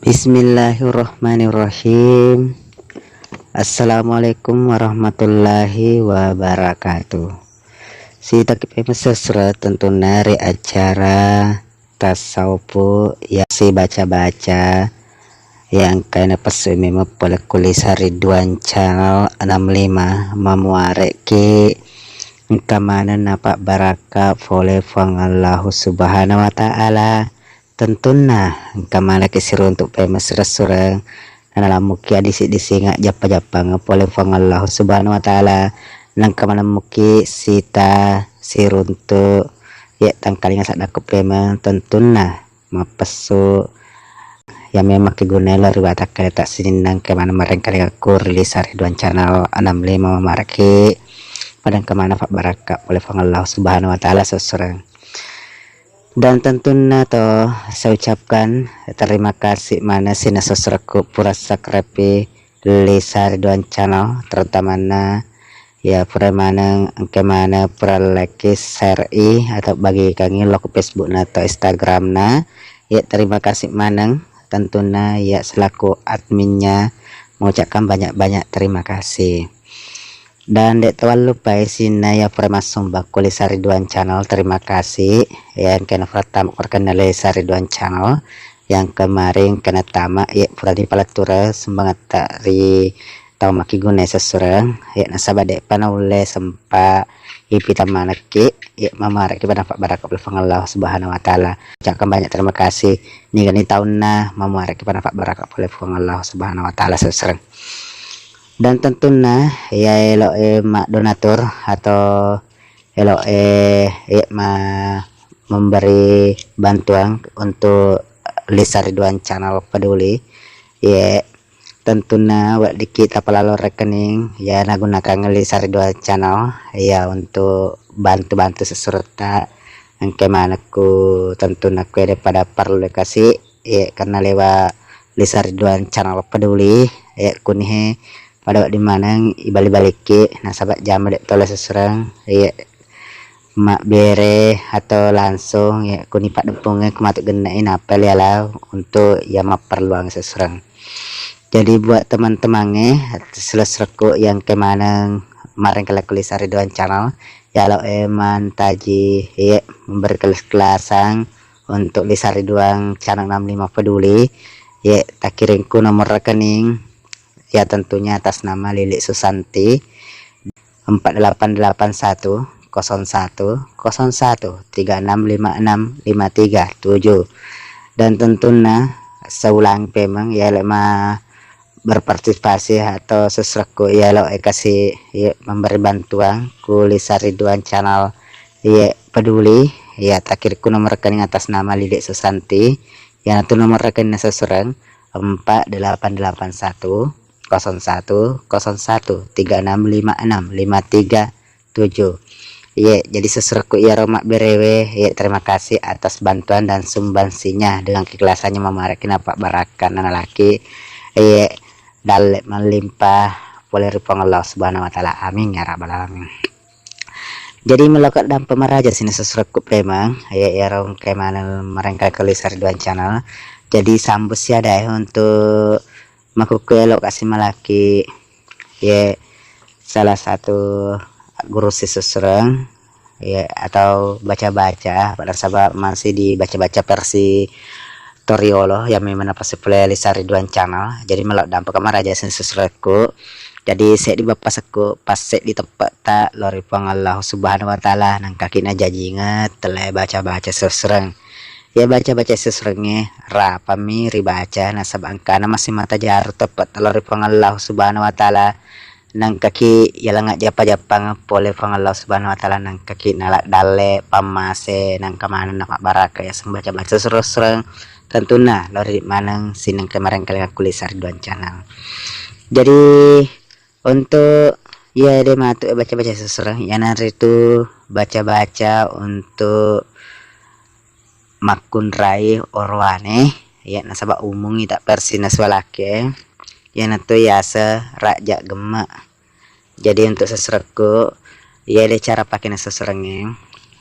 Bismillahirrahmanirrahim. Assalamualaikum warahmatullahi wabarakatuh. Si takip mesra tentu nari acara tasawuf ya si baca-baca yang kena pesu memang pola kulis Ridwan channel 65 memuareki kemana napak baraka oleh Allah subhanahu wa ta'ala. Tentunya kamala kisiru untuk mesra surang dalam muki adisi ngak japa ngapole Allah subhanahu wa ta'ala nang kamana muki sita siruntu ya tangkalinga sadako pema tentunya mapesu yang memang keguna riwata kereta sininang kemana mereka kur rilis Ridwan channel 65 maraki padang kemana pak baraka oleh Allah subhanahu wa ta'ala sesurang. Dan tentunya toh saya ucapkan terima kasih mana sina sosraku pura sakrepi Lisa Ridwan channel terutama ya pura mana kemana pura like share atau bagi kangi lo ke Facebook atau Instagram ya terima kasih manang tentunya ya selaku adminnya mengucapkan banyak terima kasih. Dan dek terlalu lupa sini ya permasung bakul Lisa Ridwan channel terima kasih yang kena pertama perkenal Lisa Ridwan channel yang kemarin kena tamak ya pura di palatura sembangat dari tahu maki guna sesurang ya nasabah dek panau sempat ipi tamanaki ya mamar kita dapat barak Allah subhanahu wa ta'ala. Ucapkan banyak terima kasih nih gani tahun mamar kita dapat barak Allah subhanahu wa ta'ala sesurang. Dan tentunya ya elok mak donatur atau elok memberi bantuan untuk Lisa Ridwan channel peduli ya tentunya wak dikit apalalo rekening ya gunakan Lisa Ridwan channel ya untuk bantu seserta yang kemana ku tentunya ku daripada perlu kasih ya karena lewat Lisa Ridwan channel peduli ya kunih pada di mana ibalik-baliki nasabak jam dek tolak seserang ya mak bere atau langsung ya kuni pak dempungnya kematuk genain apel ya lah untuk ya mak perluang seserang. Jadi buat teman-temannya selesreku yang kemana kemarin kulis Ridwan channel ya lo eman taji ya memberi kelas-kelasan untuk Lisa Ridwan channel 65 peduli ya tak kirimku nomor rekening ya tentunya atas nama Lilik Susanti 4881 01 01 3656 537 dan tentunya seulang memang ya lemah berpartisipasi atau sesuatu ya lo kasih ya, memberi bantuan ku Lisa Ridwan channel ya peduli ya takirku nomor rekening atas nama Lilik Susanti yang itu nomor rekening sesurang 4881 01 01 3656 537 ya jadi sesuatu ya Romak Berewe ya terima kasih atas bantuan dan sumbansinya dengan keikhlasannya memarakin Pak Barakan anak laki ya dalek melimpah boleh ripong Allah subhanahu wa ta'ala amin ya rabbal alamin. Jadi melakukan dan pemeraja sini sesuatu memang ya rong kemana mereka ke Lisa Ridwan channel jadi sambus ya deh untuk makuku lokasi malaki ya salah satu guru seserang ya atau baca-baca pada sahabat masih dibaca-baca versi Toriolo yang memang apa play Lisa Ridwan channel jadi melok dampak kamar aja sesuatu jadi saya di bapak seku pas saya di tempat tak lori Allah subhanahu wa ta'ala nang kakina janji ingat telah baca-baca seserang ya baca-baca seserangnya rapami ribaca nasab angkana masih mata jaru tepat telur Allah subhanahu wa ta'ala nang kaki ya langak japa-japa ngapole Allah subhanahu wa ta'ala nang kaki nalak dale pamase nang kemana nak baraka ya seng baca-baca seserang tentunya lori manang sinang kemarin kali aku Lisa Ridwan channel jadi untuk ya dia matu baca-baca seserang ya nanti itu baca-baca untuk makun rai orwane ya nasabak umum tak versi naswalake ya nato yasa raja gemak jadi untuk seserku ya ada cara pakai seserangnya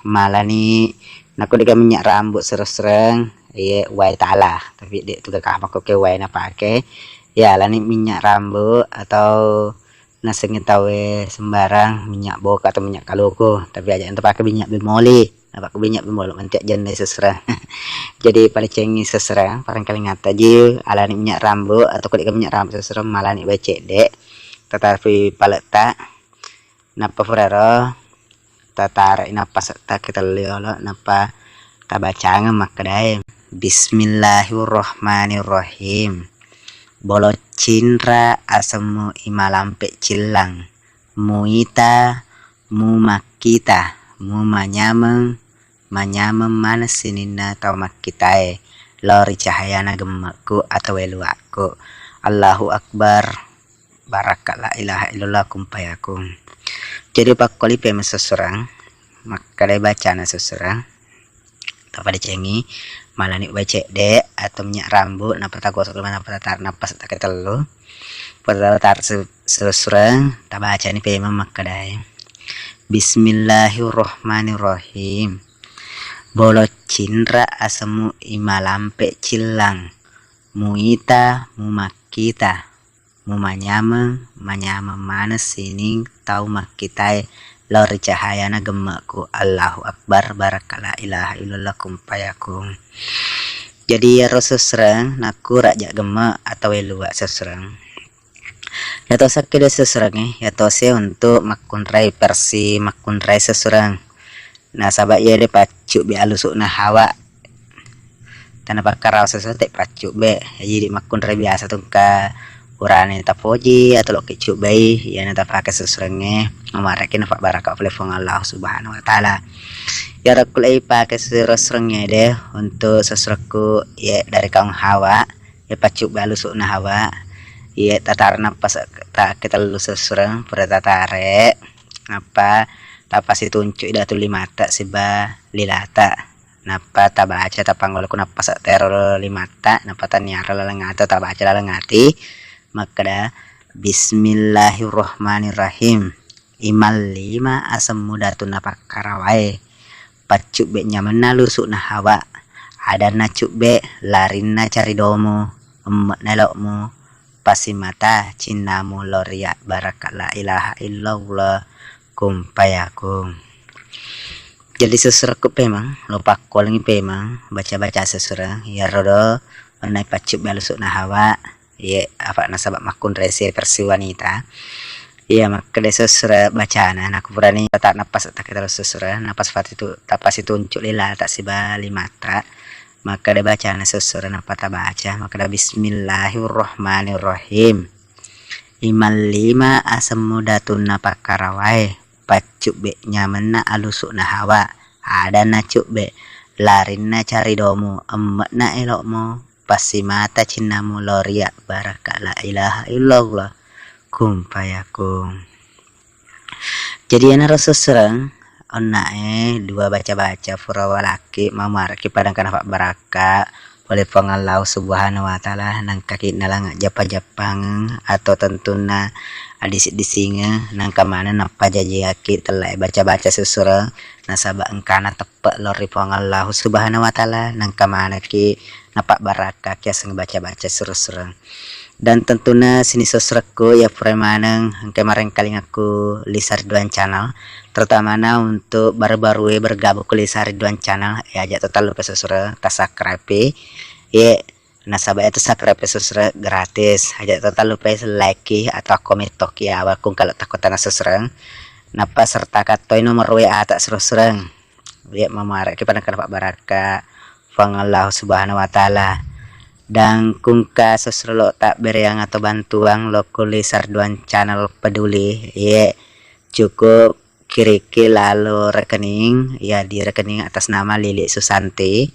malah nih naku juga minyak rambut serang iya wai talah tapi dia tuh kakak makuk ke wai na pakai ya lah nih minyak rambut atau nasi ngetawe sembarang minyak bok atau minyak kaloko tapi aja untuk pakai minyak bimoli nah pakai minyak bimoli nanti jenis seserang jadi paling cengi seserang paling kali ngata ji ala nih minyak rambut atau kulit minyak rambut seserang malah nih becek dek tetapi paleta napa furero tatar napa tak kita lihat napa tabacanga makadai Bismillahirrahmanirrahim bolo cinra asemu imalampe cilang muita mu makita mu manyameng mana sinina tau makitae lori cahayana gemaku atau weluaku Allahu Akbar barakat la ilaha illallah kumpayakum. Jadi pak kali pema seserang makadai bacana seserang tak pada cengi malani baca dek atau minyak rambut napa tak gosok mana napa tar napas tak ketelu pada tar seserang tak baca ni pema makadai Bismillahirrahmanirrahim bolo cindra asemu imalampe cilang muita mu makita mu manyameng mana sining tau makitai lori cahayana gemaku Allahu Akbar barakala ilaha illallah kumpayakum. Jadi ya seserang naku raja gemak atau elua seserang ya to sakit seserang ya to se untuk makunrai versi makunrai seserang nah sahabat ya de pacu be alusuk nah hawa tanah bakar seserang tek pacu be jadi makunrai biasa tuh ka urane tapoji atau lo kecuk bayi ya nanti pakai seserangnya memarakin pak barakah oleh Allah subhanahu wa ta'ala ya rakulai pakai seserangnya deh untuk seserangku ya dari kaum hawa ya pacuk balusuk na hawa ya tatar napas tak kita lulus seserang pada tatare apa tapasi tunjuk ida tuli mata siba lilata napa tabaca tapanggolku napas teror limata napa tanyara lalengata tabaca lalengati maka Bismillahirrahmanirrahim imal lima asam mudatun napa karawai pacuk be nyamena lusuk na hawa ada na cuk be larin na cari domo emmet nelokmu pasimata cinamu loria barakat la ilaha illallah kumpayakum. Jadi seserku pemang lupa kolengi pemang baca-baca seserang ya rodo naik pacuk be lusuk na hawa ya apa nasabak makun rese versi wanita ya maka desa sesera bacana aku berani tak napas tak kita sesera napas fat itu tapas itu uncuk lila tak siba limata maka dia bacana sesera napa tak baca maka dia Bismillahirrahmanirrahim imal lima asam mudatun napa karawai pacuk be nyamena alusuk na hawa ada na cuk be larin na cari domu emmet na elokmu pasti mata cinamu loria barakat la ilaha illallah kumpayakum. Jadi ana rasa serang onae dua baca-baca furawa laki mamarki padang kana pak baraka oleh pengalau subhanahu wa ta'ala nang kaki nalang japa-japang atau tentuna adisik disinga nang kamana napa jajiyaki telai baca-baca sesurang nasabak engkana tepek lori pengalau subhanahu wa ta'ala nang kamana ki napak baraka kias baca-baca surang dan tentunya sini sosrekku ya premaneng kemarin kali aku Lisa Ridwan channel terutama untuk baru-baru bergabung ke Lisa Ridwan channel ya aja total lupa sosre tak subscribe ya nasabah itu subscribe sosre gratis aja total lupa like atau komen tok ya awalku kalau takut tanah sosre napa serta katoi nomor WA tak serang lihat mamarak kita nak Pak Baraka Allah subhanahu wa ta'ala dan kungka sosro tak beriang atau bantuan lokuli sarduan channel peduli ya cukup kiriki lalu rekening ya di rekening atas nama Lili Susanti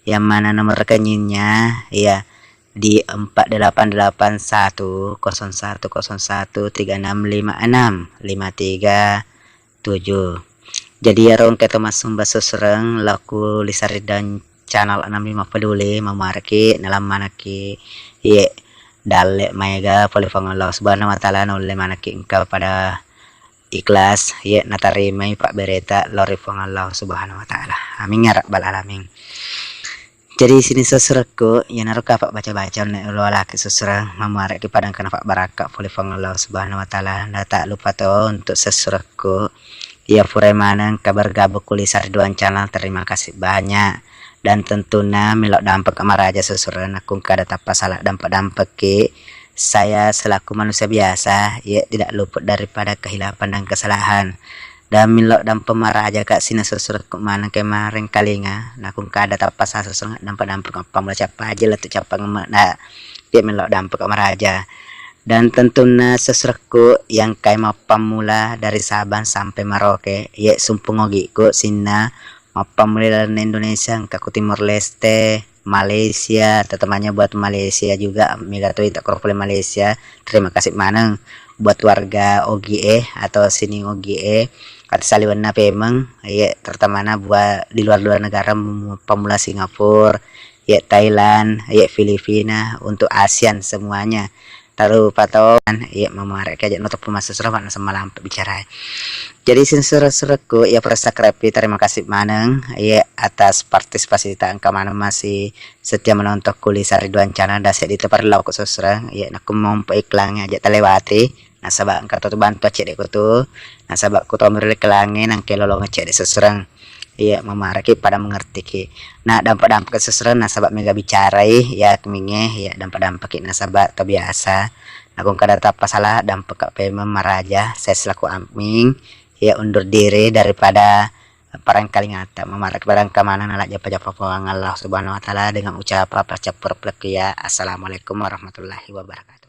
yang mana nomor rekeningnya ya di 488101365653 jadi ya rong kita masuk bahasa serang laku Lisari dan channel 65 peduli memarki dalam manaki ye dalek mega polifong Allah subhanahu wa ta'ala oleh manaki engkau pada ikhlas ye natarimai Pak Bereta lori fong Allah subhanahu wa ta'ala amin ya rabbal alamin. Jadi sini sesuratku ya naruh kapak baca-baca nek ulo laki sesurah mamuarek ki padang kana pak baraka boleh Allah subhanahu wa taala. Nah, tak lupa tuh untuk sesuratku ya furai manang kabar gabuk kulisar Ridwan channel, terima kasih banyak. Dan tentunya milok dampak amaraja sesuran aku kada tapa salah dampak ki saya selaku manusia biasa ya tidak luput daripada kehilapan dan kesalahan. Dan milok dan pemarah aja kak sini sesurat mana kemarin kalinga nah kung kada tapas sesurat dampak apa mulai siapa aja lah tuh siapa nah dia milok dampak marah aja. Dan tentunya sesuratku yang kayak mau pamula dari Sabang sampai Maroke ya sumpung ogiku sina mau pamula dari Indonesia ke Timur Leste Malaysia tetemannya buat Malaysia juga mila tuh tak boleh Malaysia terima kasih maneng buat warga OGE atau sini OGE kata saliwana pemeng ya terutama buat di luar negara pemula Singapura ya Thailand ya Filipina untuk ASEAN semuanya taruh patokan ya memarek aja nutup masa serah semalam bicara. Jadi suratku ya subscribe terima kasih maneng ya atas partisipasi kita mana masih setia menonton kulisar Ridwan channel dasar di tempat lau susra ya nak mau iklannya aja terlewati nasabak angkat tuh bantu cek dek tuh nasabak ku tomir kelangin nang kelolo ngecek dek seserang iya memaraki pada mengerti ki nah dampak seserang nasabak mega bicara ya keminge ya dampak nasabak biasa aku kada apa salah dampak pemem maraja saya selaku aming ya undur diri daripada parang kalingata memarak barang kemana nalak japa Allah subhanahu wa ta'ala dengan ucapan apa ya assalamualaikum warahmatullahi wabarakatuh.